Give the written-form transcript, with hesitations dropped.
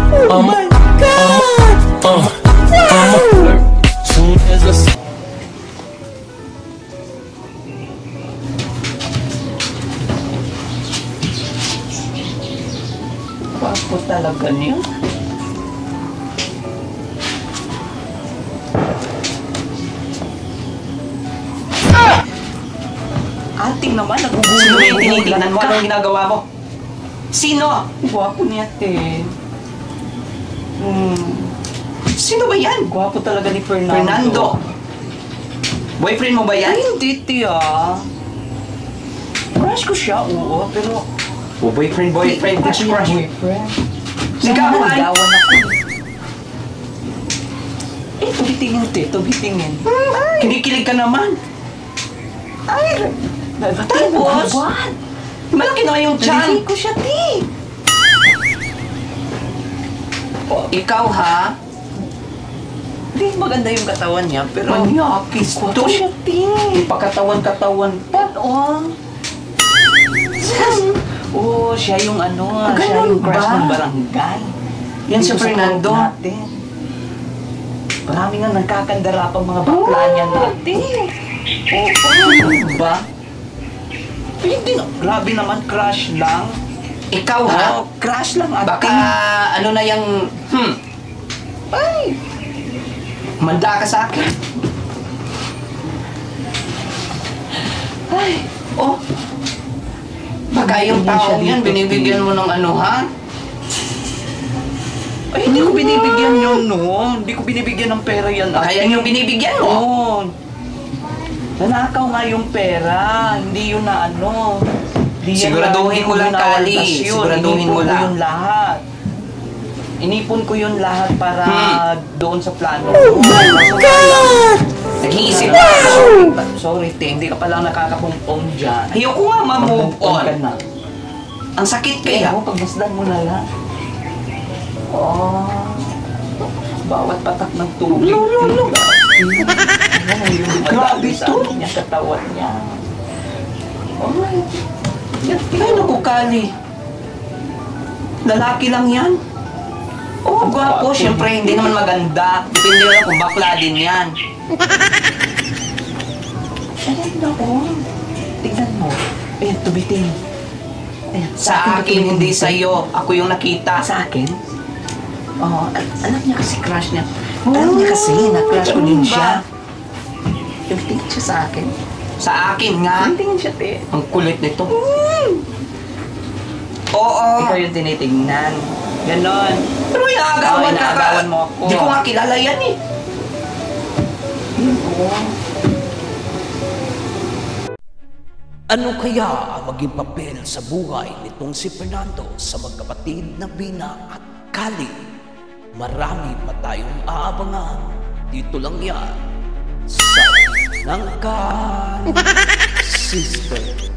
Oh my God! Soon as I see Papo talaga niya. Ating naman, nagugulo. Sino yung tinitingnan mo? Anong ginagawa mo? Sino? Gwapo niya, te. Sino ba yan? Gwapo talaga ni Fernando. Fernando. Boyfriend mo ba yan? Ay, hindi, te, ah. Crush ko siya, oo, pero... Oh, boyfriend, crush. Boyfriend. Sigawan. Nagawan ako. Eh, tubitingin, te, tubitingin. Kinikilig ka naman. Ay, Tapos, malaki na yung tiyan. nalili ko siya, te. Ikaw, ha? Hindi maganda yung katawan niya, pero... Manyakis Gwapo to. siya, te. Ipakatawan-katawan pa. Oo. Oo, siya yung ano, Ah, siya ganun yung crush ba? ng barangay. Yan si Dito sa Fernando. club natin. Marami nga nagkakandara pang mga bakla niya natin. Oo, Ba? hindi na. Grabe naman, crush lang. Ikaw, ha? Oo, crush lang ate. Baka, ano na yung, Ay, manda ka sa akin. ay. Oh, baka yung Binibigyan siya taong yan, dito, binibigyan mo ng ano, ha? Ay, hindi ko binibigyan yun, no. Hindi ko binibigyan ng pera yan, Baka ate. yan yung binibigyan mo. Oo. Nanakaw nga yung pera, hindi yun na ano. Di yan Siguraduhin mo lang, Kali. winaldas yun. Siguraduhin mo Inipon ko lang. yun lahat. Inipon ko yun lahat para doon sa plano. Oh my God! Nag-iisip Wow! ako. Sorry, te. Hindi ka palang nakakapumpong dyan. Ayoko nga ma-move Mag-move ka on. na. Ang sakit Kaya kaya. mo, pagmasdan mo na lang. Oh. Bawat patak ng tubig. Lo. Grabe Grabe to. to. Niya katawan niya. Oh my. Ay, naku, Kali. Lalaki lang yan. Oh, gwapo. Siyempre, hindi naman maganda. Depende lang kung bakla din yan. Ayan na, oh. Tignan mo. Ayan, tubiting. Ayan, Sa akin, tubiting. hindi sa'yo. Ako yung nakita. Sa akin? Oo, alam niya kasi crush niya. Alam niya kasi na crush ko din ganun siya. ba? Yung tingin siya sa akin. Sa akin nga. Yung tingin siya, te. Ang kulit nito. Oo. Ikaw yung tinitingnan. Ganon. Pero inaagawan Oo, ka inaagawan mo ako. Di ko nga kilala yan eh. Ano kaya ang maging papel sa buhay nitong si Fernando sa magkapatid na Bina at Kali? Marami pa tayong aabangan. Dito lang yan sa Nangka Sister.